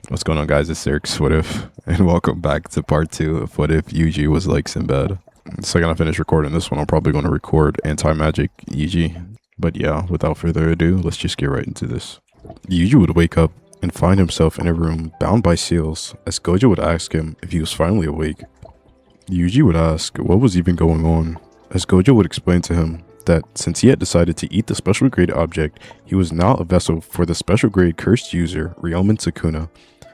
What's going on, guys? It's Eric's What If, and welcome back to part 2 of What If Yuji Was Like Sinbad. The second I finish recording this one, I'm probably going to record Anti-Magic Yuji. But yeah, without further ado, let's just get right into this. Yuji would wake up and find himself in a room bound by seals, as Gojo would ask him if he was finally awake. Yuji would ask what was even going on, as Gojo would explain to him that since he had decided to eat the special grade object, he was now a vessel for the special grade cursed user, Ryomen Sukuna.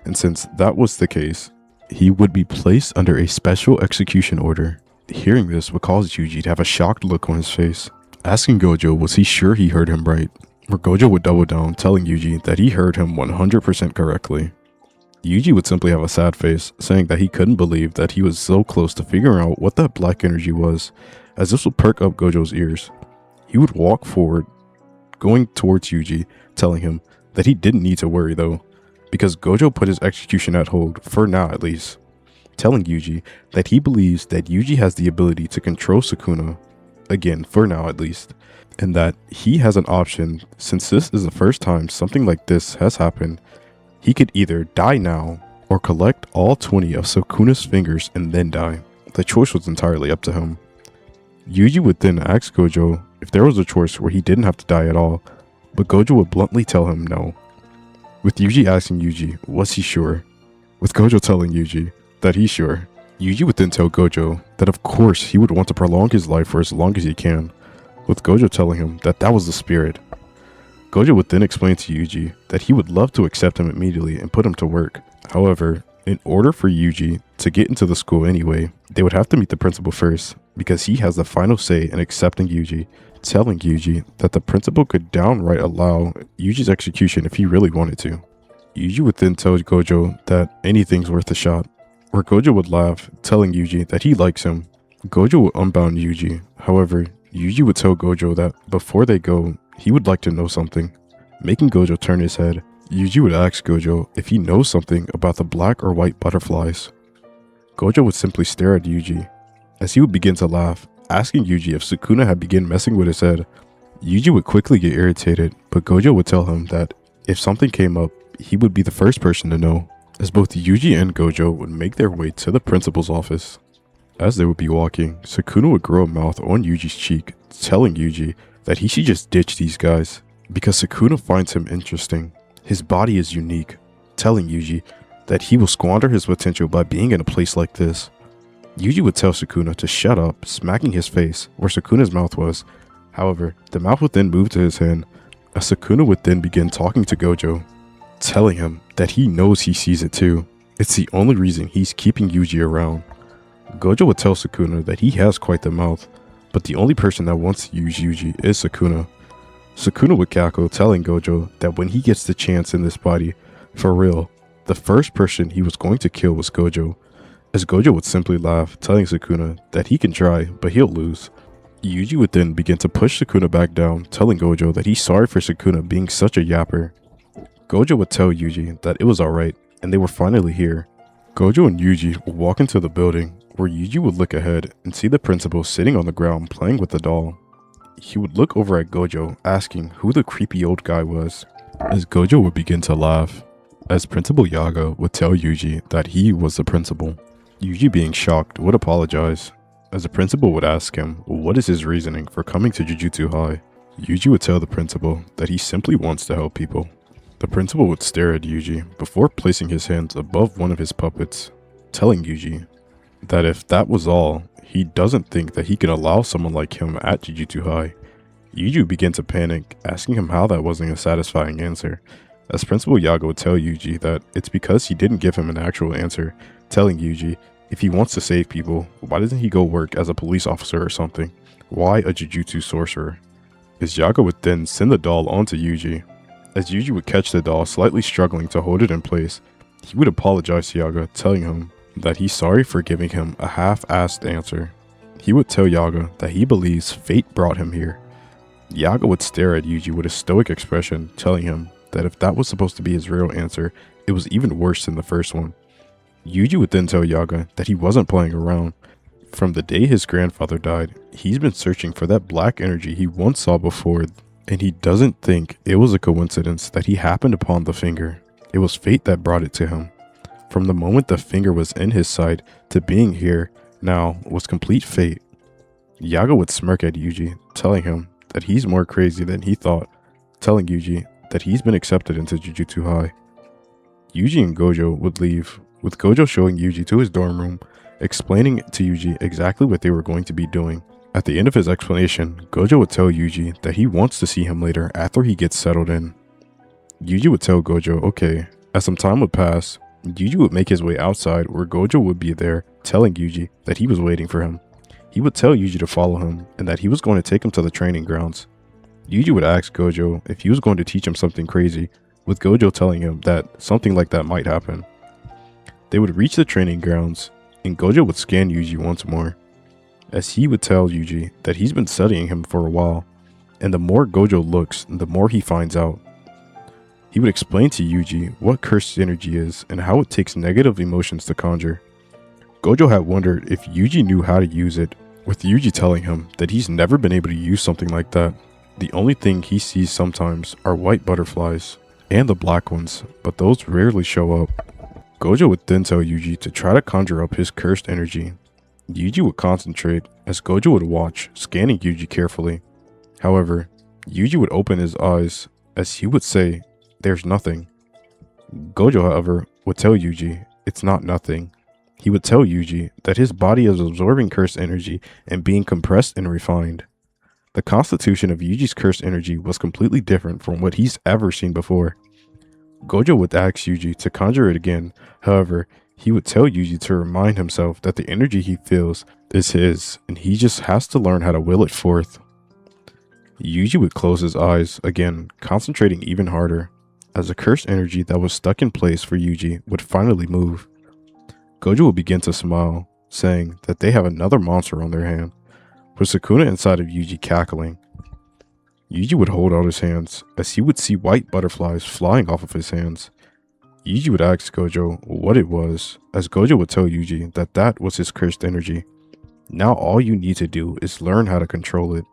And since that was the case, he would be placed under a special execution order. Hearing this would cause Yuji to have a shocked look on his face. Asking Gojo was he sure he heard him right, where Gojo would double down, telling Yuji that he heard him 100% correctly. Yuji would simply have a sad face, saying that he couldn't believe that he was so close to figuring out what that black energy was, as this would perk up Gojo's ears. He would walk forward, going towards Yuji, telling him that he didn't need to worry though, because Gojo put his execution at hold, for now at least, telling Yuji that he believes that Yuji has the ability to control Sukuna, again for now at least, and that he has an option. Since this is the first time something like this has happened, he could either die now or collect all 20 of Sukuna's fingers and then die. The choice was entirely up to him. Yuji would then ask Gojo if there was a choice where he didn't have to die at all, but Gojo would bluntly tell him no. With Yuji asking Yuji, was he sure? With Gojo telling Yuji that he's sure, Yuji would then tell Gojo that of course he would want to prolong his life for as long as he can, with Gojo telling him that that was the spirit. Gojo would then explain to Yuji that he would love to accept him immediately and put him to work. However, in order for Yuji to get into the school anyway, they would have to meet the principal first, because he has the final say in accepting Yuji, telling Yuji that the principal could downright allow Yuji's execution if he really wanted to. Yuji would then tell Gojo that anything's worth a shot, where Gojo would laugh, telling Yuji that he likes him. Gojo would unbound Yuji. However, Yuji would tell Gojo that before they go, he would like to know something. Making Gojo turn his head, Yuji would ask Gojo if he knows something about the black or white butterflies. Gojo would simply stare at Yuji, as he would begin to laugh, asking Yuji if Sukuna had begun messing with his head. Yuji would quickly get irritated, but Gojo would tell him that if something came up, he would be the first person to know, as both Yuji and Gojo would make their way to the principal's office. As they would be walking, Sukuna would grow a mouth on Yuji's cheek, telling Yuji that he should just ditch these guys, because Sukuna finds him interesting. His body is unique, telling Yuji that he will squander his potential by being in a place like this. Yuji would tell Sukuna to shut up, smacking his face where Sukuna's mouth was. However, the mouth would then move to his hand, as Sukuna would then begin talking to Gojo, telling him that he knows he sees it too. It's the only reason he's keeping Yuji around. Gojo would tell Sukuna that he has quite the mouth, but the only person that wants to use Yuji is Sukuna. Sukuna would cackle, telling Gojo that when he gets the chance in this body, for real, the first person he was going to kill was Gojo, as Gojo would simply laugh, telling Sukuna that he can try, but he'll lose. Yuji would then begin to push Sukuna back down, telling Gojo that he's sorry for Sukuna being such a yapper. Gojo would tell Yuji that it was alright, and they were finally here. Gojo and Yuji would walk into the building, where Yuji would look ahead and see the principal sitting on the ground playing with the doll. He would look over at Gojo, asking who the creepy old guy was, as Gojo would begin to laugh, as Principal Yaga would tell Yuji that he was the principal. Yuji, being shocked, would apologize, as the principal would ask him what is his reasoning for coming to Jujutsu High. Yuji would tell the principal that he simply wants to help people. The principal would stare at Yuji before placing his hands above one of his puppets, telling Yuji that if that was all, he doesn't think that he can allow someone like him at Jujutsu High. Yuji began to panic, asking him how that wasn't a satisfying answer, as Principal Yaga would tell Yuji that it's because he didn't give him an actual answer, telling Yuji if he wants to save people, why doesn't he go work as a police officer or something? Why a Jujutsu sorcerer? As Yaga would then send the doll onto Yuji. As Yuji would catch the doll, slightly struggling to hold it in place, he would apologize to Yaga, telling him that he's sorry for giving him a half-assed answer. He would tell Yaga that he believes fate brought him here. Yaga would stare at Yuji with a stoic expression, telling him that if that was supposed to be his real answer, it was even worse than the first one. Yuji would then tell Yaga that he wasn't playing around. From the day his grandfather died, he's been searching for that black energy he once saw before, and he doesn't think it was a coincidence that he happened upon the finger. It was fate that brought it to him. From the moment the finger was in his side to being here now was complete fate. Yaga would smirk at Yuji, telling him that he's more crazy than he thought, telling Yuji that he's been accepted into Jujutsu High. Yuji and Gojo would leave, with Gojo showing Yuji to his dorm room, explaining to Yuji exactly what they were going to be doing. At the end of his explanation, Gojo would tell Yuji that he wants to see him later after he gets settled in. Yuji would tell Gojo okay. As some time would pass, Yuji would make his way outside where Gojo would be there, telling Yuji that he was waiting for him. He would tell Yuji to follow him and that he was going to take him to the training grounds. Yuji would ask Gojo if he was going to teach him something crazy, with Gojo telling him that something like that might happen. They would reach the training grounds, and Gojo would scan Yuji once more, as he would tell Yuji that he's been studying him for a while, and the more Gojo looks, the more he finds out. He would explain to Yuji what cursed energy is and how it takes negative emotions to conjure. Gojo had wondered if Yuji knew how to use it, with Yuji telling him that he's never been able to use something like that. The only thing he sees sometimes are white butterflies, and the black ones, but those rarely show up. Gojo would then tell Yuji to try to conjure up his cursed energy. Yuji would concentrate as Gojo would watch, scanning Yuji carefully. However, Yuji would open his eyes as he would say, "There's nothing." Gojo, however, would tell Yuji, "It's not nothing." He would tell Yuji that his body is absorbing cursed energy and being compressed and refined. The constitution of Yuji's cursed energy was completely different from what he's ever seen before. Gojo would ask Yuji to conjure it again, however, he would tell Yuji to remind himself that the energy he feels is his, and he just has to learn how to will it forth. Yuji would close his eyes, again, concentrating even harder, as the cursed energy that was stuck in place for Yuji would finally move. Gojo would begin to smile, saying that they have another monster on their hand, with Sukuna inside of Yuji cackling. Yuji would hold out his hands, as he would see white butterflies flying off of his hands. Yuji would ask Gojo what it was, as Gojo would tell Yuji that that was his cursed energy. Now all you need to do is learn how to control it.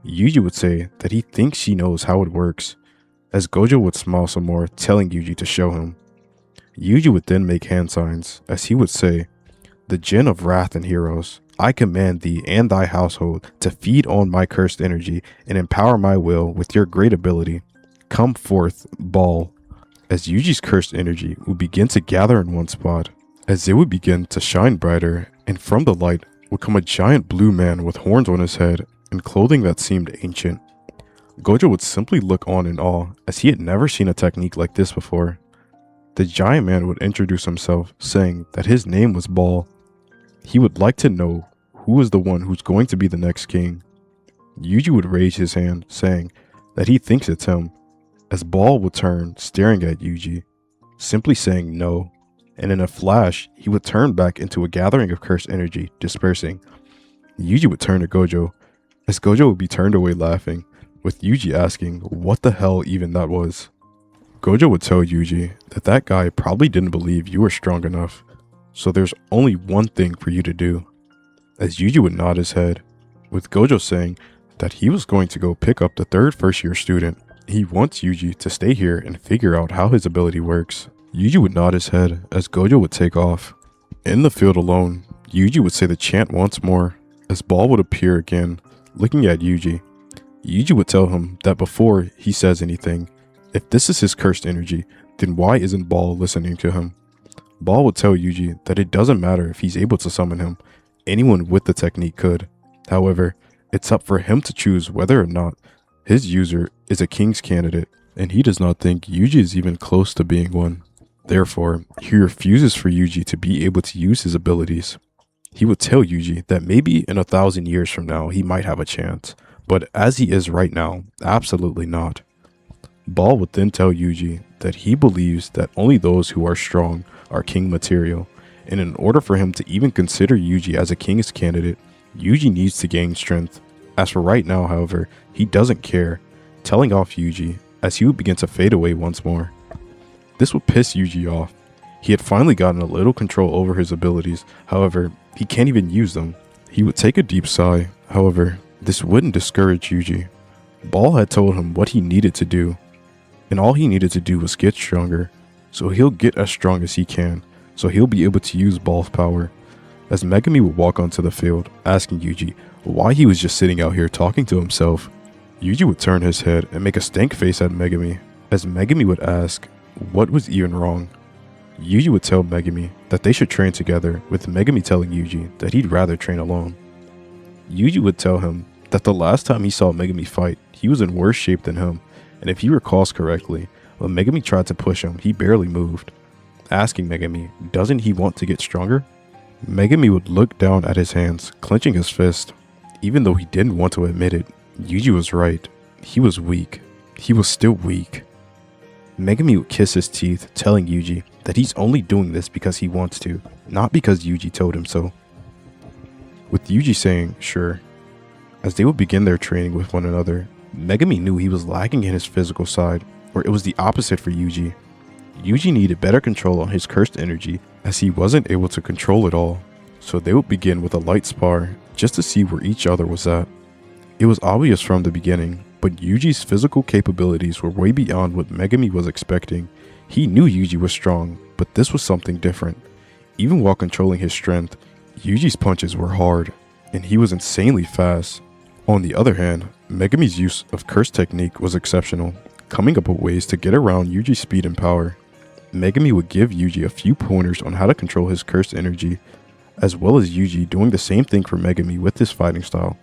Yuji would say that he thinks he knows how it works, as Gojo would smile some more, telling Yuji to show him. Yuji would then make hand signs, as he would say, "The Jinn of Wrath and Heroes, I command thee and thy household to feed on my cursed energy and empower my will with your great ability. Come forth, Ball." As Yuji's cursed energy would begin to gather in one spot, as it would begin to shine brighter, and from the light would come a giant blue man with horns on his head and clothing that seemed ancient. Gojo would simply look on in awe, as he had never seen a technique like this before. The giant man would introduce himself, saying that his name was Ball. He would like to know who is the one who's going to be the next king. Yuji would raise his hand, saying that he thinks it's him, as Ball would turn, staring at Yuji, simply saying no, and in a flash, he would turn back into a gathering of cursed energy, dispersing. Yuji would turn to Gojo, as Gojo would be turned away laughing, with Yuji asking what the hell even that was. Gojo would tell Yuji that that guy probably didn't believe you were strong enough, so there's only one thing for you to do, as Yuji would nod his head, with Gojo saying that he was going to go pick up the third first-year student. He wants Yuji to stay here and figure out how his ability works. Yuji would nod his head as Gojo would take off. In the field alone, Yuji would say the chant once more, as Ball would appear again, looking at Yuji. Yuji would tell him that before he says anything, if this is his cursed energy, then why isn't Ball listening to him? Ball would tell Yuji that it doesn't matter if he's able to summon him. Anyone with the technique could. However, it's up for him to choose whether or not his user is a king's candidate, and he does not think Yuji is even close to being one. Therefore, he refuses for Yuji to be able to use his abilities. He would tell Yuji that maybe in 1,000 years from now he might have a chance, but as he is right now, absolutely not. Ball would then tell Yuji that he believes that only those who are strong are king material, and in order for him to even consider Yuji as a king's candidate, Yuji needs to gain strength. As for right now, however, he doesn't care, telling off Yuji as he would begin to fade away once more. This would piss Yuji off. He had finally gotten a little control over his abilities, however, he can't even use them. He would take a deep sigh, however, this wouldn't discourage Yuji. Ball had told him what he needed to do. and all he needed to do was get stronger. So he'll get as strong as he can, so he'll be able to use ball power. As Megami would walk onto the field, asking Yuji why he was just sitting out here talking to himself, Yuji would turn his head and make a stank face at Megami. As Megami would ask what was even wrong, Yuji would tell Megami that they should train together, with Megami telling Yuji that he'd rather train alone. Yuji would tell him that the last time he saw Megami fight, he was in worse shape than him, and if he recalls correctly, when Megami tried to push him, he barely moved. Asking Megami, doesn't he want to get stronger? Megami would look down at his hands, clenching his fist. Even though he didn't want to admit it, Yuji was right. He was weak. He was still weak. Megami would kiss his teeth, telling Yuji that he's only doing this because he wants to, not because Yuji told him so. With Yuji saying, sure. As they would begin their training with one another, Megami knew he was lacking in his physical side, or it was the opposite for Yuji. Yuji needed better control on his cursed energy, as he wasn't able to control it all. So they would begin with a light spar, just to see where each other was at. It was obvious from the beginning, but Yuji's physical capabilities were way beyond what Megami was expecting. He knew Yuji was strong, but this was something different. Even while controlling his strength, Yuji's punches were hard, and he was insanely fast. On the other hand, Megami's use of curse technique was exceptional, coming up with ways to get around Yuji's speed and power. Megami would give Yuji a few pointers on how to control his cursed energy, as well as Yuji doing the same thing for Megami with his fighting style,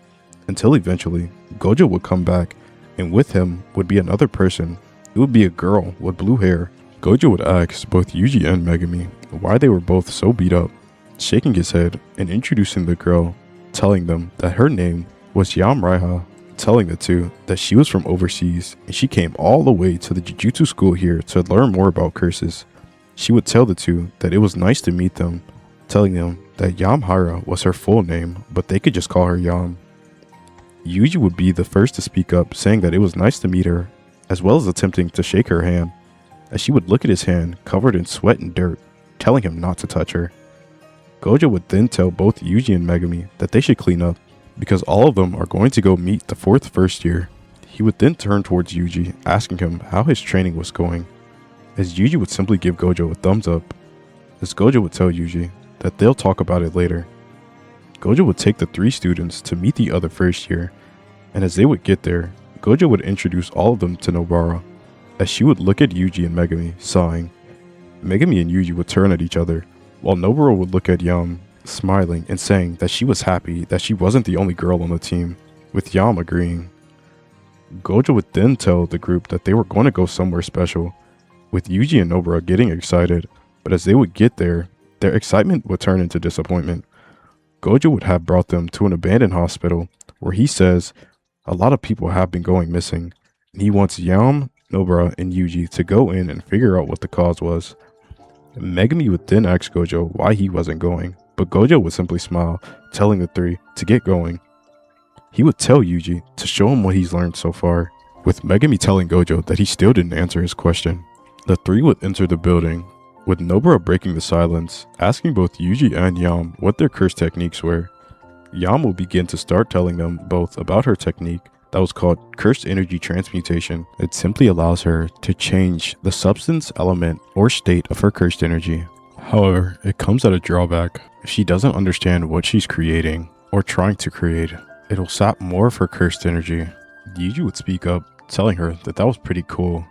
until eventually, Gojo would come back, and with him would be another person. It would be a girl with blue hair. Gojo would ask both Yuji and Megami why they were both so beat up, shaking his head and introducing the girl, telling them that her name was Yam Raiha, telling the two that she was from overseas and she came all the way to the Jujutsu school here to learn more about curses. She would tell the two that it was nice to meet them, telling them that Yam Hara was her full name, but they could just call her Yam. Yuji would be the first to speak up, saying that it was nice to meet her, as well as attempting to shake her hand, as she would look at his hand covered in sweat and dirt, telling him not to touch her. Gojo would then tell both Yuji and Megami that they should clean up, because all of them are going to go meet the fourth first year. He would then turn towards Yuji, asking him how his training was going, as Yuji would simply give Gojo a thumbs up, as Gojo would tell Yuji that they'll talk about it later. Gojo would take the three students to meet the other first year, and as they would get there, Gojo would introduce all of them to Nobara, as she would look at Yuji and Megami, sighing. Megami and Yuji would turn at each other, while Nobara would look at Yam, smiling and saying that she was happy that she wasn't the only girl on the team, with Yam agreeing. Gojo would then tell the group that they were going to go somewhere special, with Yuji and Nobara getting excited, but as they would get there, their excitement would turn into disappointment. Gojo would have brought them to an abandoned hospital, where he says a lot of people have been going missing, and he wants Yam, Nobara, and Yuji to go in and figure out what the cause was. Megami would then ask Gojo why he wasn't going, but Gojo would simply smile, telling the three to get going. He would tell Yuji to show him what he's learned so far, with Megami telling Gojo that he still didn't answer his question. The three would enter the building, with Nobara breaking the silence, asking both Yuji and Yam what their curse techniques were. Yam will begin to start telling them both about her technique that was called Cursed Energy Transmutation. It simply allows her to change the substance, element, or state of her cursed energy. However, it comes at a drawback. If she doesn't understand what she's creating, or trying to create, it'll sap more of her cursed energy. Yuji would speak up, telling her that that was pretty cool.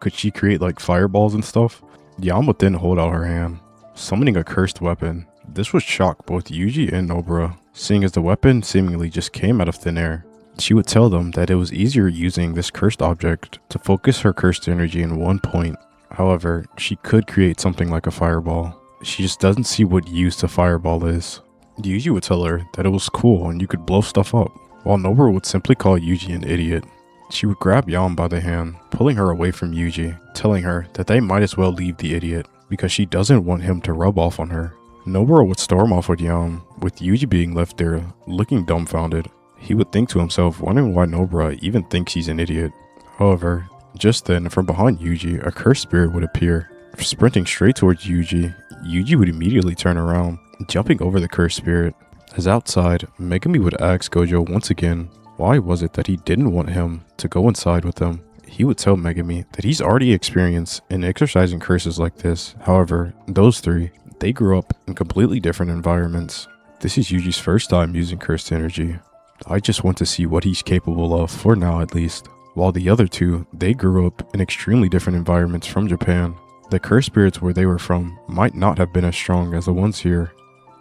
Could she create like fireballs and stuff? Yam would then hold out her hand, summoning a cursed weapon. This would shock both Yuji and Nobara, seeing as the weapon seemingly just came out of thin air. She would tell them that it was easier using this cursed object to focus her cursed energy in one point. However, she could create something like a fireball. She just doesn't see what use a fireball is. Yuji would tell her that it was cool and you could blow stuff up, while Nobara would simply call Yuji an idiot. She would grab Yam by the hand, pulling her away from Yuji, telling her that they might as well leave the idiot, because she doesn't want him to rub off on her. Nobara would storm off with Yam, with Yuji being left there, looking dumbfounded. He would think to himself, wondering why Nobara even thinks he's an idiot. However, just then, from behind Yuji, a cursed spirit would appear. Sprinting straight towards Yuji, Yuji would immediately turn around, jumping over the cursed spirit. As outside, Megami would ask Gojo once again, why was it that he didn't want him to go inside with him? he would tell Megami that he's already experienced in exercising curses like this. However, those three, they grew up in completely different environments. This is Yuji's first time using cursed energy. I just want to see what he's capable of, for now at least. While the other two, they grew up in extremely different environments from Japan. The cursed spirits where they were from might not have been as strong as the ones here.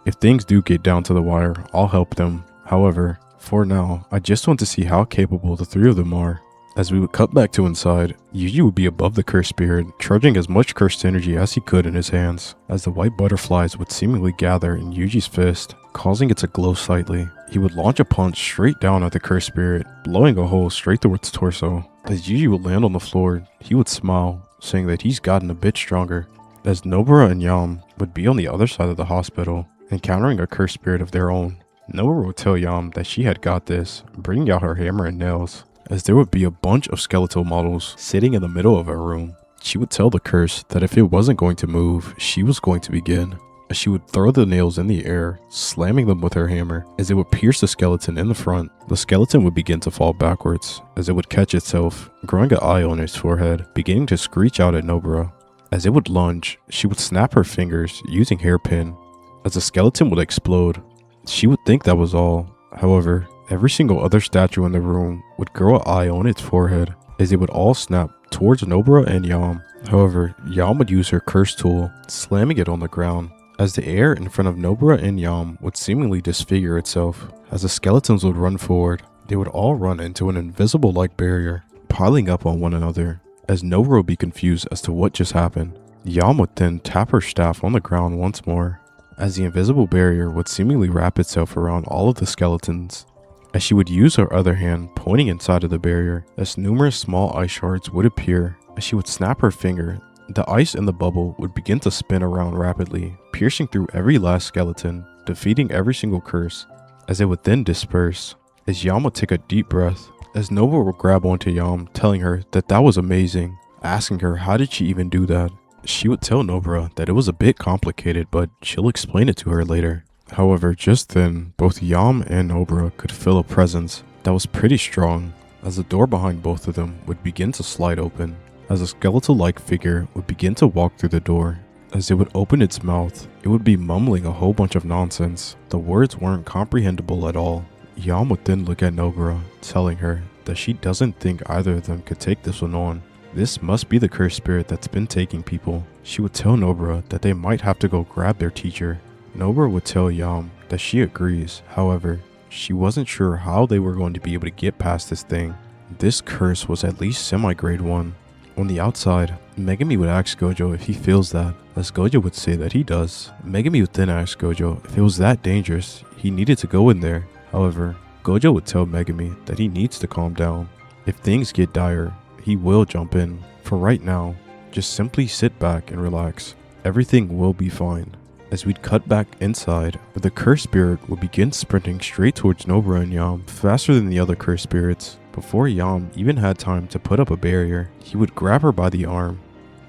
If things do get down to the wire, I'll help them. However, for now, I just want to see how capable the three of them are. As we would cut back to inside, Yuji would be above the cursed spirit, charging as much cursed energy as he could in his hands, as the white butterflies would seemingly gather in Yuji's fist, causing it to glow slightly. He would launch a punch straight down at the cursed spirit, blowing a hole straight through its torso. As Yuji would land on the floor, he would smile, saying that he's gotten a bit stronger. As Nobara and Yam would be on the other side of the hospital, encountering a cursed spirit of their own. Nobara would tell Yam that she had got this, bringing out her hammer and nails, as there would be a bunch of skeletal models sitting in the middle of her room. She would tell the curse that if it wasn't going to move, she was going to begin. As she would throw the nails in the air, slamming them with her hammer. As it would pierce the skeleton in the front, the skeleton would begin to fall backwards, as it would catch itself, growing an eye on its forehead, beginning to screech out at Nobara. As it would lunge, she would snap her fingers using hairpin. As the skeleton would explode, she would think that was all. However, every single other statue in the room would grow an eye on its forehead, as it would all snap towards Nobara and Yam. However, Yam would use her curse tool, slamming it on the ground, as the air in front of Nobara and Yam would seemingly disfigure itself. As the skeletons would run forward, they would all run into an invisible light barrier, piling up on one another, as Nobara would be confused as to what just happened. Yam would then tap her staff on the ground once more, as the invisible barrier would seemingly wrap itself around all of the skeletons. As she would use her other hand pointing inside of the barrier, as numerous small ice shards would appear. As she would snap her finger, the ice in the bubble would begin to spin around rapidly, piercing through every last skeleton, defeating every single curse, as it would then disperse. As Yam would take a deep breath, as Nobara would grab onto Yam, telling her that that was amazing, asking her how did she even do that. She would tell Nobara that it was a bit complicated, but she'll explain it to her later. However, just then, both Yam and Nobara could feel a presence that was pretty strong, as the door behind both of them would begin to slide open, as a skeletal-like figure would begin to walk through the door. As it would open its mouth, it would be mumbling a whole bunch of nonsense. The words weren't comprehensible at all. Yam would then look at Nobara, telling her that she doesn't think either of them could take this one on. This must be the cursed spirit that's been taking people. She would tell Nobara that they might have to go grab their teacher. Nobara would tell Yam that she agrees. However, she wasn't sure how they were going to be able to get past this thing. This curse was at least semi-grade 1. On the outside, Megami would ask Gojo if he feels that, as Gojo would say that he does. Megami would then ask Gojo if it was that dangerous, he needed to go in there. However, Gojo would tell Megami that he needs to calm down. If things get dire, he will jump in. For right now, just simply sit back and relax. Everything will be fine. As we'd cut back inside, where the cursed spirit would begin sprinting straight towards Nobara and Yam, faster than the other cursed spirits. Before Yam even had time to put up a barrier, he would grab her by the arm,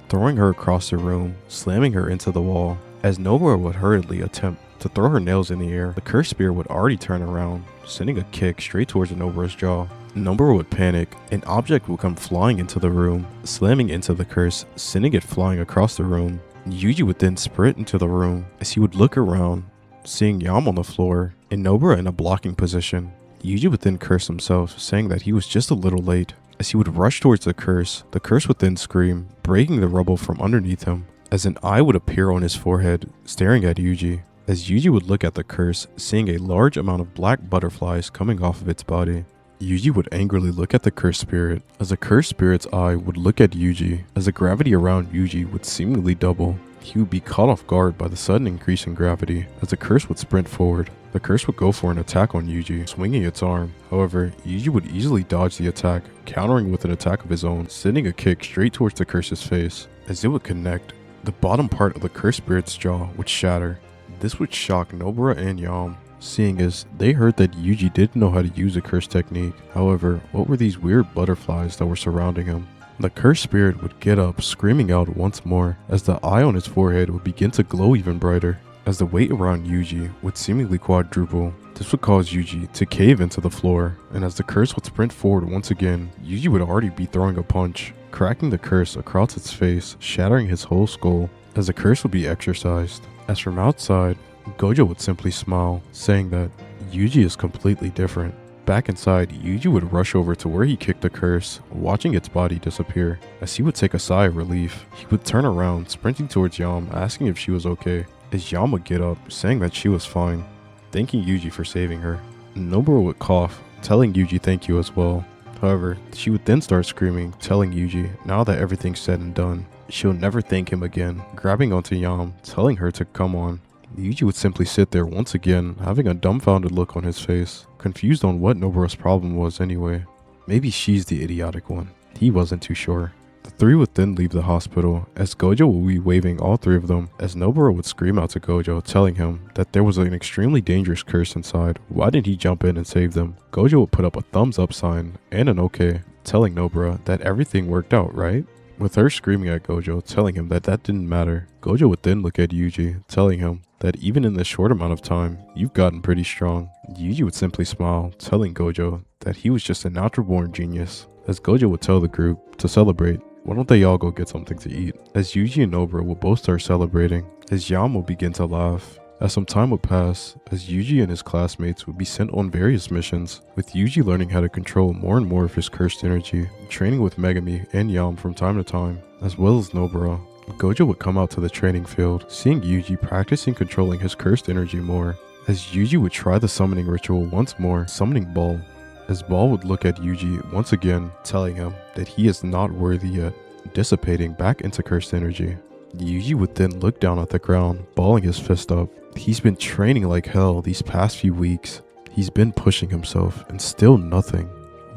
throwing her across the room, slamming her into the wall. As Nobara would hurriedly attempt to throw her nails in the air, the cursed spirit would already turn around, sending a kick straight towards Nobara's jaw. Nobara would panic. An object would come flying into the room, slamming into the curse, sending it flying across the room. Yuji would then sprint into the room, as he would look around, seeing Yam on the floor and Nobara in a blocking position. Yuji would then curse himself, saying that he was just a little late. As he would rush towards the curse would then scream, breaking the rubble from underneath him, as an eye would appear on his forehead, staring at Yuji. As Yuji would look at the curse, seeing a large amount of black butterflies coming off of its body. Yuji would angrily look at the cursed spirit, as the cursed spirit's eye would look at Yuji, as the gravity around Yuji would seemingly double. He would be caught off guard by the sudden increase in gravity. As the curse would sprint forward, the curse would go for an attack on Yuji, swinging its arm. However, Yuji would easily dodge the attack, countering with an attack of his own, sending a kick straight towards the curse's face. As it would connect, the bottom part of the cursed spirit's jaw would shatter. This would shock Nobara and Yam, seeing as they heard that Yuji didn't know how to use a curse technique. However, what were these weird butterflies that were surrounding him? The cursed spirit would get up, screaming out once more, as the eye on his forehead would begin to glow even brighter. as the weight around Yuji would seemingly quadruple. This would cause Yuji to cave into the floor, and as the curse would sprint forward once again, Yuji would already be throwing a punch, cracking the curse across its face, shattering his whole skull, as the curse would be exorcised. As from outside, Gojo would simply smile, saying that Yuji is completely different. Back inside, Yuji would rush over to where he kicked the curse, watching its body disappear. As he would take a sigh of relief, he would turn around, sprinting towards Yam, asking if she was okay. As Yam would get up, saying that she was fine, thanking Yuji for saving her. Nobara would cough, telling Yuji thank you as well. However, she would then start screaming, telling Yuji, now that everything's said and done, she'll never thank him again, grabbing onto Yam, telling her to come on. Yuji would simply sit there once again, having a dumbfounded look on his face, confused on what Nobara's problem was anyway. Maybe she's the idiotic one. He wasn't too sure. The three would then leave the hospital, as Gojo would be waving all three of them, as Nobara would scream out to Gojo, telling him that there was an extremely dangerous curse inside. Why didn't he jump in and save them? Gojo would put up a thumbs up sign and an okay, telling Nobara that everything worked out, right? With her screaming at Gojo, telling him that didn't matter, Gojo would then look at Yuji, telling him that even in this short amount of time, you've gotten pretty strong. Yuji would simply smile, telling Gojo that he was just a natural born genius. As Gojo would tell the group to celebrate, why don't they all go get something to eat? As Yuji and Nobara will both start celebrating, as Yam will begin to laugh. As some time would pass, as Yuji and his classmates would be sent on various missions, with Yuji learning how to control more and more of his cursed energy, training with Megami and Yam from time to time, as well as Nobara. Gojo would come out to the training field, seeing Yuji practicing controlling his cursed energy more, as Yuji would try the summoning ritual once more, summoning Ball, as Ball would look at Yuji once again, telling him that he is not worthy yet, dissipating back into cursed energy. Yuji would then look down at the ground, balling his fist up. He's been training like hell these past few weeks. He's been pushing himself, and still nothing.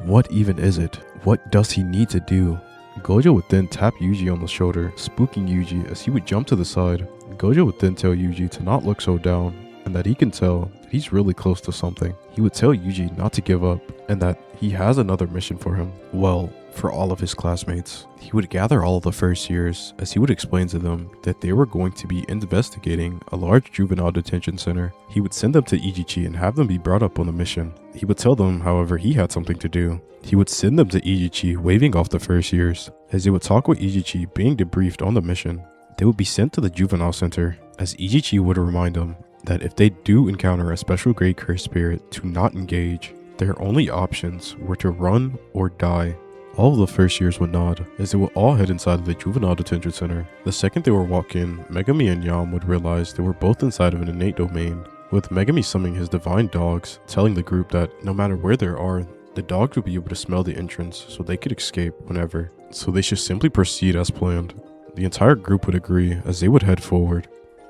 What even is it? What does he need to do? Gojo would then tap Yuji on the shoulder, spooking Yuji as he would jump to the side. Gojo would then tell Yuji to not look so down, and that he can tell that he's really close to something. He would tell Yuji not to give up, and that he has another mission for him. Well, for all of his classmates. He would gather all of the first years, as he would explain to them that they were going to be investigating a large juvenile detention center. He would send them to Ijichi and have them be brought up on the mission. He would tell them, however, he had something to do. He would send them to Ijichi, waving off the first years. As they would talk with Ijichi being debriefed on the mission, they would be sent to the juvenile center, as Ijichi would remind them that if they do encounter a special grade cursed spirit, to not engage. Their only options were to run or die. All of the first years would nod, as they would all head inside of the juvenile detention center. The second they were walking, Megami and Yam would realize they were both inside of an innate domain, with Megami summoning his divine dogs, telling the group that no matter where they are, the dogs would be able to smell the entrance so they could escape whenever, so they should simply proceed as planned. The entire group would agree as they would head forward,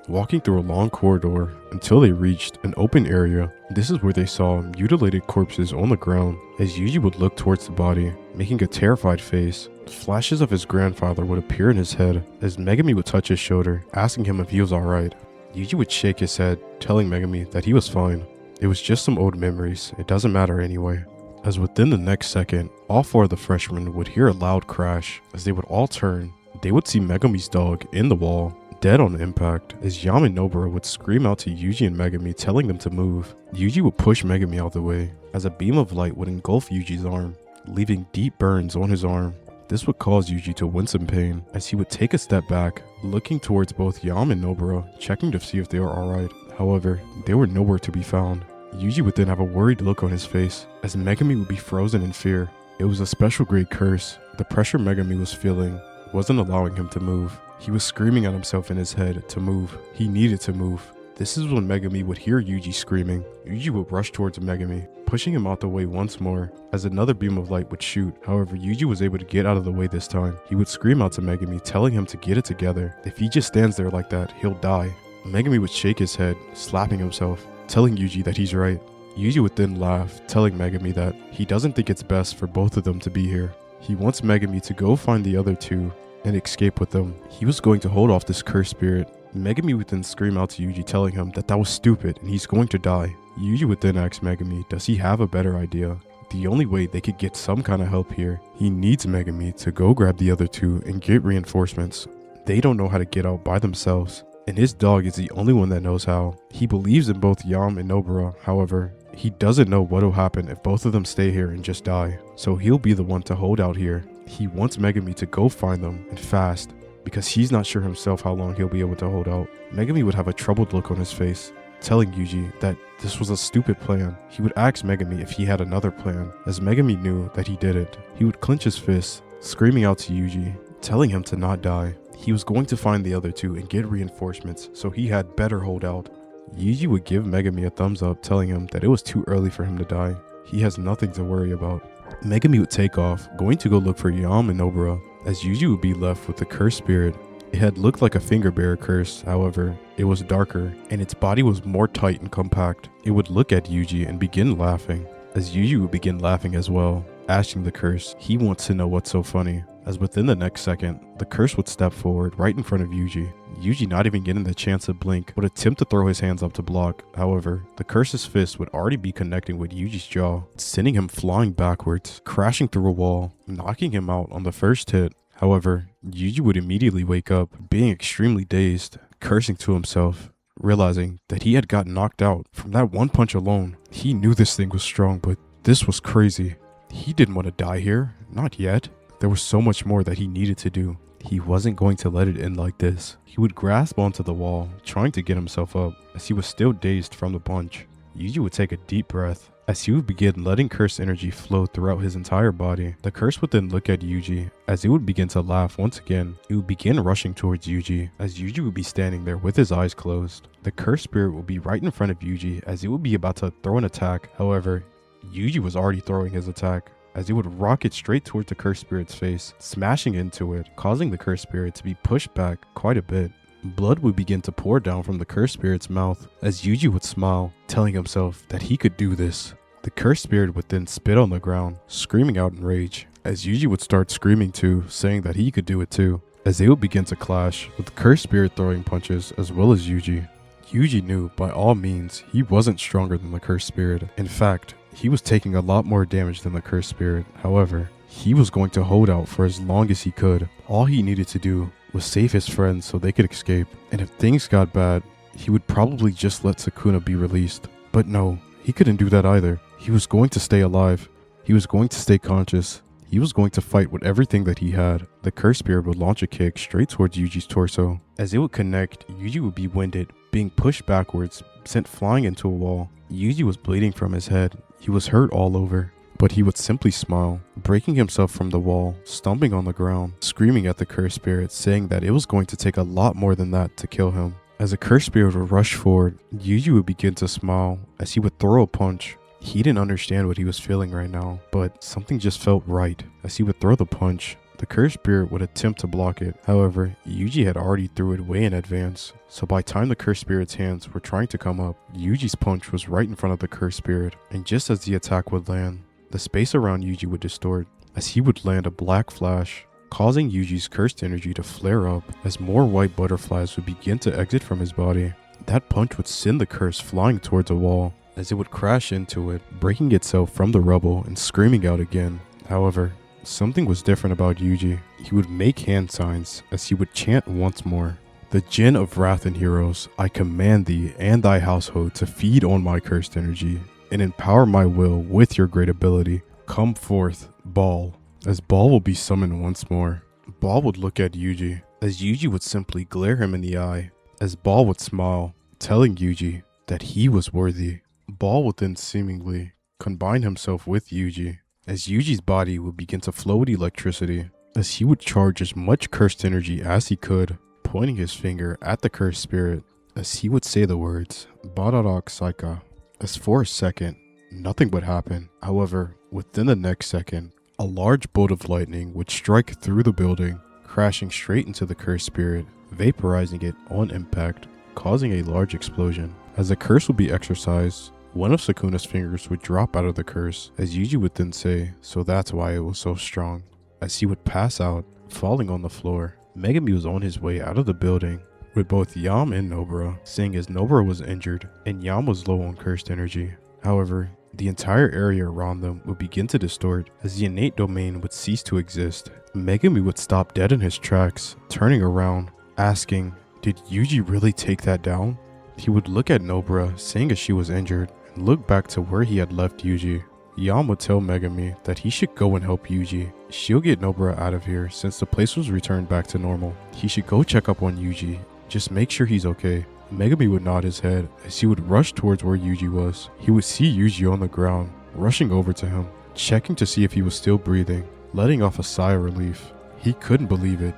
walking through a long corridor until they reached an open area. This is where they saw mutilated corpses on the ground. As Yuji would look towards the body, making a terrified face, flashes of his grandfather would appear in his head as Megami would touch his shoulder, asking him if he was alright. Yuji would shake his head, telling Megami that he was fine. It was just some old memories, it doesn't matter anyway. As within the next second, all four of the freshmen would hear a loud crash. As they would all turn, they would see Megami's dog in the wall, dead on impact, as Yam and Nobara would scream out to Yuji and Megami, telling them to move. Yuji would push Megami out of the way, as a beam of light would engulf Yuji's arm, leaving deep burns on his arm. This would cause Yuji to wince in pain, as he would take a step back, looking towards both Yam and Nobara, checking to see if they were alright. However, they were nowhere to be found. Yuji would then have a worried look on his face, as Megami would be frozen in fear. It was a special grade curse. The pressure Megami was feeling wasn't allowing him to move. He was screaming at himself in his head to move. He needed to move. This is when Megami would hear Yuji screaming. Yuji would rush towards Megami, pushing him out the way once more, as another beam of light would shoot. However, Yuji was able to get out of the way this time. He would scream out to Megami, telling him to get it together. If he just stands there like that, he'll die. Megami would shake his head, slapping himself, telling Yuji that he's right. Yuji would then laugh, telling Megami that he doesn't think it's best for both of them to be here. He wants Megami to go find the other two and escape with them. He was going to hold off this cursed spirit. Megami would then scream out to Yuji, telling him that was stupid and he's going to die. Yuji would then ask Megami, does he have a better idea? The only way they could get some kind of help here, he needs Megami to go grab the other two and get reinforcements. They don't know how to get out by themselves. and his dog is the only one that knows how. He believes in both Yam and Nobara, however, he doesn't know what will happen if both of them stay here and just die, so he'll be the one to hold out here. He wants Megami to go find them and fast, because he's not sure himself how long he'll be able to hold out. Megami would have a troubled look on his face, telling Yuji that this was a stupid plan. He would ask Megami if he had another plan, as Megami knew that he didn't. He would clench his fists, screaming out to Yuji, telling him to not die. He was going to find the other two and get reinforcements, so he had better hold out. Yuji would give Megami a thumbs up, telling him that it was too early for him to die. He has nothing to worry about. Megami would take off, going to go look for Yam and Nobara, as Yuji would be left with the cursed spirit. It had looked like a finger bearer curse, however, it was darker, and its body was more tight and compact. It would look at Yuji and begin laughing, as Yuji would begin laughing as well, asking the curse he wants to know what's so funny, as within the next second, the curse would step forward right in front of Yuji. Yuji, not even getting the chance to blink, would attempt to throw his hands up to block. However, the curse's fist would already be connecting with Yuji's jaw, sending him flying backwards, crashing through a wall, knocking him out on the first hit. However, Yuji would immediately wake up, being extremely dazed, cursing to himself, realizing that he had gotten knocked out from that one punch alone. He knew this thing was strong, but this was crazy. He didn't want to die here, not yet. There was so much more that he needed to do. He wasn't going to let it end like this. He would grasp onto the wall, trying to get himself up, as he was still dazed from the punch. Yuji would take a deep breath, as he would begin letting curse energy flow throughout his entire body. The curse would then look at Yuji, as it would begin to laugh once again. It would begin rushing towards Yuji, as Yuji would be standing there with his eyes closed. The curse spirit would be right in front of Yuji, as it would be about to throw an attack. However, Yuji was already throwing his attack, as it would rocket straight towards the cursed spirit's face, smashing into it, causing the cursed spirit to be pushed back quite a bit. Blood would begin to pour down from the cursed spirit's mouth, as Yuji would smile, telling himself that he could do this. The cursed spirit would then spit on the ground, screaming out in rage, as Yuji would start screaming too, saying that he could do it too, as they would begin to clash, with the cursed spirit throwing punches as well as Yuji. Yuji knew by all means he wasn't stronger than the cursed spirit. In fact, he was taking a lot more damage than the cursed spirit. However, he was going to hold out for as long as he could. All he needed to do was save his friends so they could escape, and if things got bad, he would probably just let Sukuna be released. But no, he couldn't do that either. He was going to stay alive. He was going to stay conscious. He was going to fight with everything that he had. The cursed spirit would launch a kick straight towards Yuji's torso. As it would connect, Yuji would be winded, being pushed backwards, sent flying into a wall. Yuji was bleeding from his head. He was hurt all over, but he would simply smile, breaking himself from the wall, stomping on the ground, screaming at the cursed spirit, saying that it was going to take a lot more than that to kill him. As the cursed spirit would rush forward, Yuji would begin to smile as he would throw a punch. He didn't understand what he was feeling right now, but something just felt right. As he would throw the punch, the cursed spirit would attempt to block it. However, Yuji had already threw it way in advance, so by the time the cursed spirit's hands were trying to come up, Yuji's punch was right in front of the cursed spirit, and just as the attack would land, the space around Yuji would distort, as he would land a black flash, causing Yuji's cursed energy to flare up, as more white butterflies would begin to exit from his body. That punch would send the curse flying towards a wall, as it would crash into it, breaking itself from the rubble and screaming out again. However, something was different about Yuji. He would make hand signs as he would chant once more. The Djinn of Wrath and Heroes, I command thee and thy household to feed on my cursed energy and empower my will with your great ability. Come forth, Baal. As Baal will be summoned once more, Baal would look at Yuji, as Yuji would simply glare him in the eye, as Baal would smile, telling Yuji that he was worthy. Baal would then seemingly combine himself with Yuji, as Yuji's body would begin to flow with electricity, as he would charge as much cursed energy as he could, pointing his finger at the cursed spirit, as he would say the words, Badarak Saika. As for a second, nothing would happen. However, within the next second, a large bolt of lightning would strike through the building, crashing straight into the cursed spirit, vaporizing it on impact, causing a large explosion. As the curse would be exorcised, one of Sukuna's fingers would drop out of the curse, as Yuji would then say, so that's why it was so strong. As he would pass out, falling on the floor, Megami was on his way out of the building, with both Yam and Nobara, seeing as Nobara was injured and Yam was low on cursed energy. However, the entire area around them would begin to distort, as the innate domain would cease to exist. Megami would stop dead in his tracks, turning around, asking, Did Yuji really take that down? He would look at Nobara, seeing as she was injured, and look back to where he had left Yuji. Yam would tell Megami that he should go and help Yuji. She'll get Nobara out of here since the place was returned back to normal. He should go check up on Yuji, just make sure he's okay. Megami would nod his head as he would rush towards where Yuji was. He would see Yuji on the ground, rushing over to him, checking to see if he was still breathing, letting off a sigh of relief. He couldn't believe it.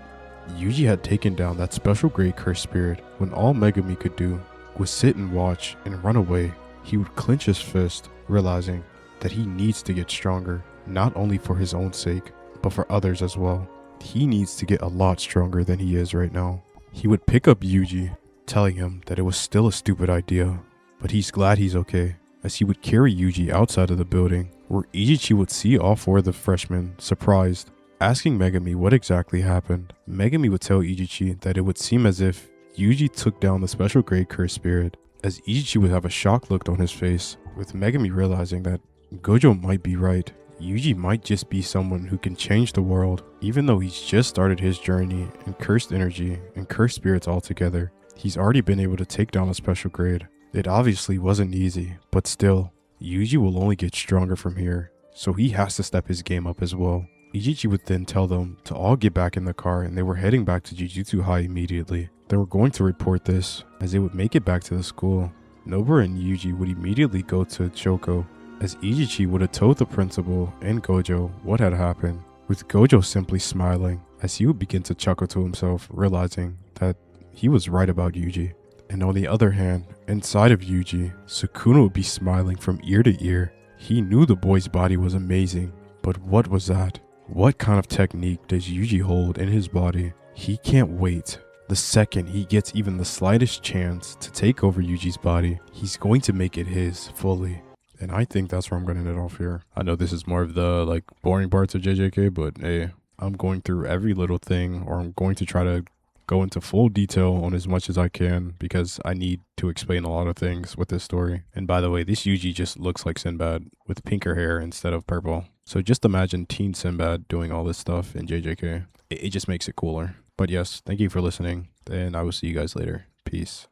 Yuji had taken down that special great cursed spirit when all Megami could do was sit and watch and run away. He would clench his fist, realizing that he needs to get stronger, not only for his own sake, but for others as well. He needs to get a lot stronger than he is right now. He would pick up Yuji, telling him that it was still a stupid idea, but he's glad he's okay, as he would carry Yuji outside of the building, where Ichichi would see all 4 of the freshmen, surprised, asking Megami what exactly happened. Megami would tell Ichichi that it would seem as if Yuji took down the special great curse spirit, as Ichichi would have a shocked look on his face, with Megami realizing that Gojo might be right. Yuji might just be someone who can change the world, even though he's just started his journey in cursed energy and cursed spirits altogether. He's already been able to take down a special grade. It obviously wasn't easy, but still, Yuji will only get stronger from here, so he has to step his game up as well. Ichichi would then tell them to all get back in the car, and they were heading back to Jujutsu High immediately. They were going to report this, as they would make it back to the school. Nobara and Yuji would immediately go to Choco, as Ichichi would have told the principal and Gojo what had happened, with Gojo simply smiling, as he would begin to chuckle to himself, realizing that he was right about Yuji. And on the other hand, inside of Yuji, Sukuna would be smiling from ear to ear. He knew the boy's body was amazing, but what was that? What kind of technique does Yuji hold in his body? He can't wait. The second he gets even the slightest chance to take over Yuji's body, he's going to make it his fully. And I think that's where I'm going to end it off here. I know this is more of the boring parts of JJK, but hey, I'm going through every little thing, or I'm going to try to go into full detail on as much as I can, because I need to explain a lot of things with this story. And by the way, this Yuji just looks like Sinbad with pinker hair instead of purple. So just imagine teen Sinbad doing all this stuff in JJK. It just makes it cooler. But yes, thank you for listening, and I will see you guys later. Peace.